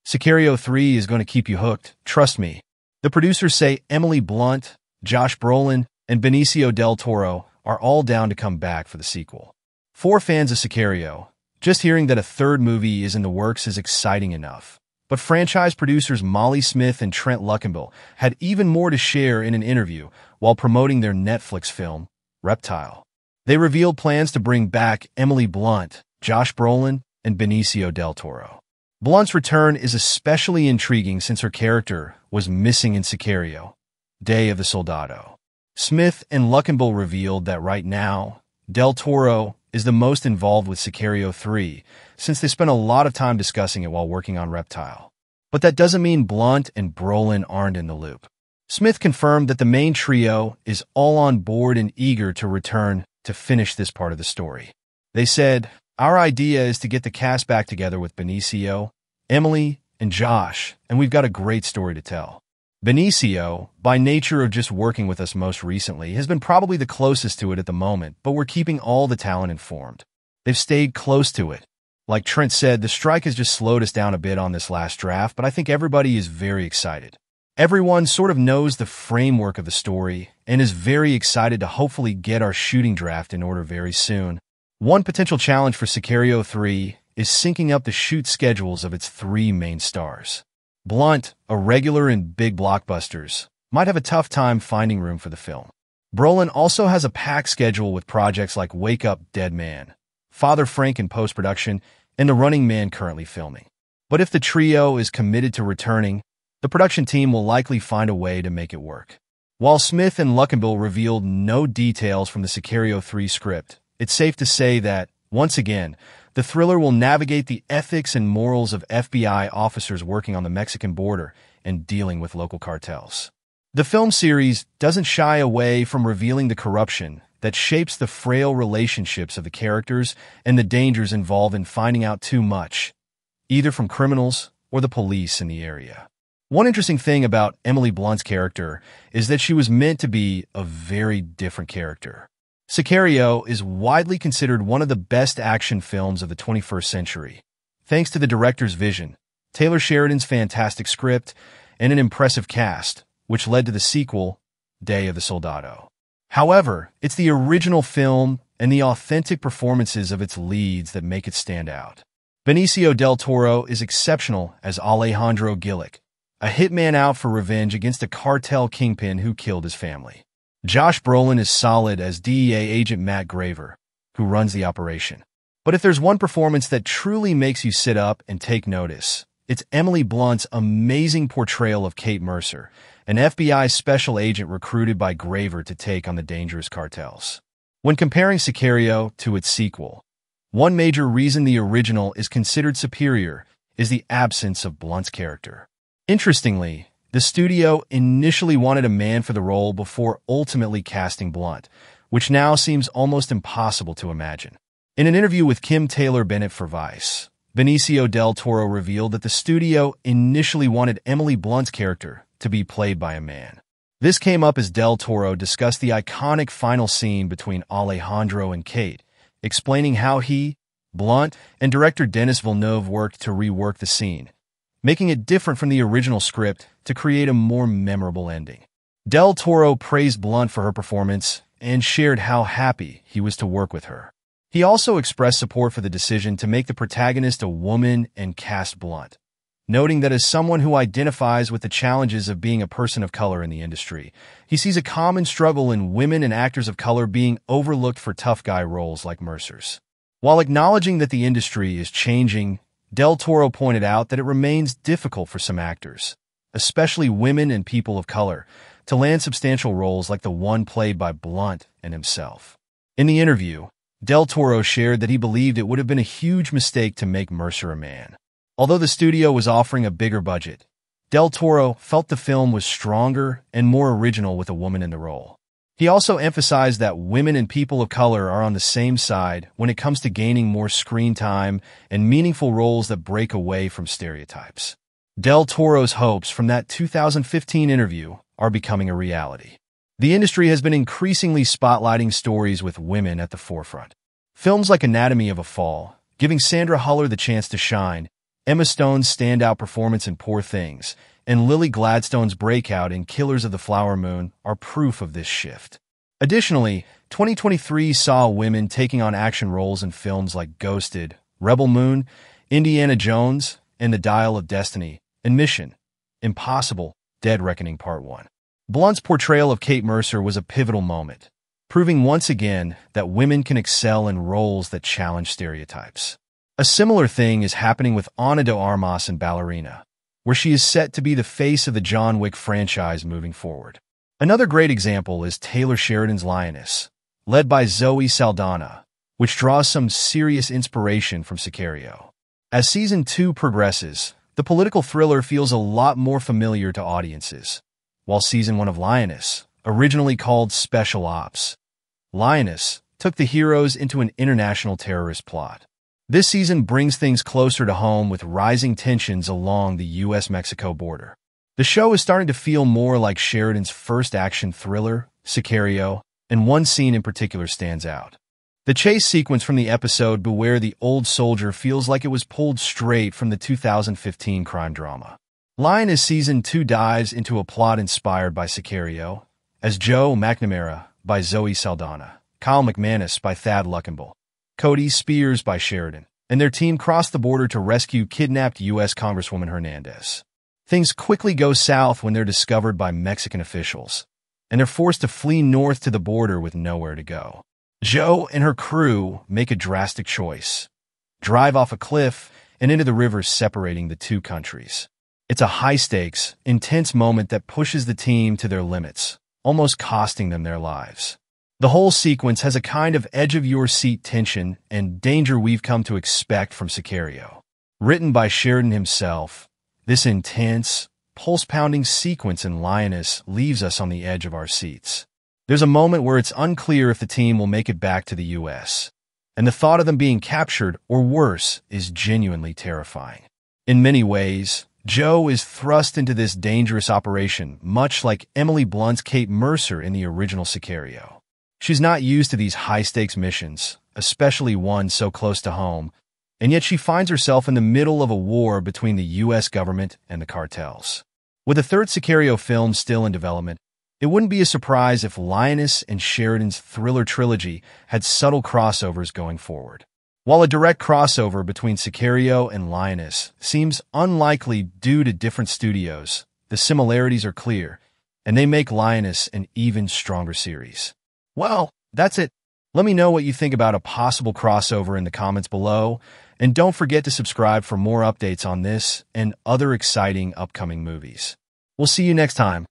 Sicario 3 is going to keep you hooked, trust me. The producers say Emily Blunt, Josh Brolin, and Benicio del Toro are all down to come back for the sequel. For fans of Sicario, just hearing that a third movie is in the works is exciting enough. But franchise producers Molly Smith and Trent Luckenbill had even more to share in an interview while promoting their Netflix film, Reptile. They revealed plans to bring back Emily Blunt, Josh Brolin, and Benicio del Toro. Blunt's return is especially intriguing since her character was missing in Sicario, Day of the Soldado. Smith and Luckenbill revealed that right now, del Toro is the most involved with Sicario 3 since they spent a lot of time discussing it while working on Reptile. But that doesn't mean Blunt and Brolin aren't in the loop. Smith confirmed that the main trio is all on board and eager to return to finish this part of the story. They said, "Our idea is to get the cast back together with Benicio, Emily, and Josh, and we've got a great story to tell." Benicio, by nature of just working with us most recently, has been probably the closest to it at the moment, but we're keeping all the talent informed. They've stayed close to it. Like Trent said, the strike has just slowed us down a bit on this last draft, but I think everybody is very excited. Everyone sort of knows the framework of the story and is very excited to hopefully get our shooting draft in order very soon. One potential challenge for Sicario 3 is syncing up the shoot schedules of its three main stars. Blunt, a regular in big blockbusters, might have a tough time finding room for the film. Brolin also has a packed schedule with projects like Wake Up, Dead Man, Father Frank in post-production, and The Running Man currently filming. But if the trio is committed to returning, the production team will likely find a way to make it work. While Smith and Luckenbill revealed no details from the Sicario 3 script, it's safe to say that, once again, the thriller will navigate the ethics and morals of FBI officers working on the Mexican border and dealing with local cartels. The film series doesn't shy away from revealing the corruption that shapes the frail relationships of the characters and the dangers involved in finding out too much, either from criminals or the police in the area. One interesting thing about Emily Blunt's character is that she was meant to be a very different character. Sicario is widely considered one of the best action films of the 21st century, thanks to the director's vision, Taylor Sheridan's fantastic script, and an impressive cast, which led to the sequel, Day of the Soldado. However, it's the original film and the authentic performances of its leads that make it stand out. Benicio del Toro is exceptional as Alejandro Gillick, a hitman out for revenge against a cartel kingpin who killed his family. Josh Brolin is solid as DEA agent Matt Graver, who runs the operation. But if there's one performance that truly makes you sit up and take notice, it's Emily Blunt's amazing portrayal of Kate Mercer, an FBI special agent recruited by Graver to take on the dangerous cartels. When comparing Sicario to its sequel, one major reason the original is considered superior is the absence of Blunt's character. Interestingly, the studio initially wanted a man for the role before ultimately casting Blunt, which now seems almost impossible to imagine. In an interview with Kim Taylor-Bennett for Vice, Benicio del Toro revealed that the studio initially wanted Emily Blunt's character to be played by a man. This came up as del Toro discussed the iconic final scene between Alejandro and Kate, explaining how he, Blunt, and director Denis Villeneuve worked to rework the scene, making it different from the original script to create a more memorable ending. Del Toro praised Blunt for her performance and shared how happy he was to work with her. He also expressed support for the decision to make the protagonist a woman and cast Blunt, noting that as someone who identifies with the challenges of being a person of color in the industry, he sees a common struggle in women and actors of color being overlooked for tough guy roles like Mercer's. While acknowledging that the industry is changing, Del Toro pointed out that it remains difficult for some actors, especially women and people of color, to land substantial roles like the one played by Blunt and himself. In the interview, Del Toro shared that he believed it would have been a huge mistake to make Mercer a man. Although the studio was offering a bigger budget, Del Toro felt the film was stronger and more original with a woman in the role. He also emphasized that women and people of color are on the same side when it comes to gaining more screen time and meaningful roles that break away from stereotypes. Del Toro's hopes from that 2015 interview are becoming a reality. The industry has been increasingly spotlighting stories with women at the forefront. Films like Anatomy of a Fall, giving Sandra Huller the chance to shine, Emma Stone's standout performance in Poor Things, and Lily Gladstone's breakout in Killers of the Flower Moon are proof of this shift. Additionally, 2023 saw women taking on action roles in films like Ghosted, Rebel Moon, Indiana Jones, and The Dial of Destiny, and Mission: Impossible, Dead Reckoning Part 1. Blunt's portrayal of Kate Mercer was a pivotal moment, proving once again that women can excel in roles that challenge stereotypes. A similar thing is happening with Ana de Armas in Ballerina, where she is set to be the face of the John Wick franchise moving forward. Another great example is Taylor Sheridan's Lioness, led by Zoe Saldana, which draws some serious inspiration from Sicario. As Season 2 progresses, the political thriller feels a lot more familiar to audiences, while Season 1 of Lioness, originally called Special Ops, Lioness took the heroes into an international terrorist plot. This season brings things closer to home with rising tensions along the U.S. Mexico border. The show is starting to feel more like Sheridan's first action thriller, Sicario, and one scene in particular stands out. The chase sequence from the episode Beware the Old Soldier feels like it was pulled straight from the 2015 crime drama. Lioness Season 2 dives into a plot inspired by Sicario, as Joe McNamara by Zoe Saldana, Kyle McManus by Thad Luckenbill, Cody Spears by Sheridan, and their team cross the border to rescue kidnapped U.S. Congresswoman Hernandez. Things quickly go south when they're discovered by Mexican officials, and they're forced to flee north to the border with nowhere to go. Joe and her crew make a drastic choice: drive off a cliff and into the river separating the two countries. It's a high-stakes, intense moment that pushes the team to their limits, almost costing them their lives. The whole sequence has a kind of edge-of-your-seat tension and danger we've come to expect from Sicario. Written by Sheridan himself, this intense, pulse-pounding sequence in Lioness leaves us on the edge of our seats. There's a moment where it's unclear if the team will make it back to the U.S., and the thought of them being captured, or worse, is genuinely terrifying. In many ways, Joe is thrust into this dangerous operation, much like Emily Blunt's Kate Mercer in the original Sicario. She's not used to these high-stakes missions, especially one so close to home, and yet she finds herself in the middle of a war between the U.S. government and the cartels. With a third Sicario film still in development, it wouldn't be a surprise if Lioness and Sheridan's thriller trilogy had subtle crossovers going forward. While a direct crossover between Sicario and Lioness seems unlikely due to different studios, the similarities are clear, and they make Lioness an even stronger series. Well, that's it. Let me know what you think about a possible crossover in the comments below, and don't forget to subscribe for more updates on this and other exciting upcoming movies. We'll see you next time.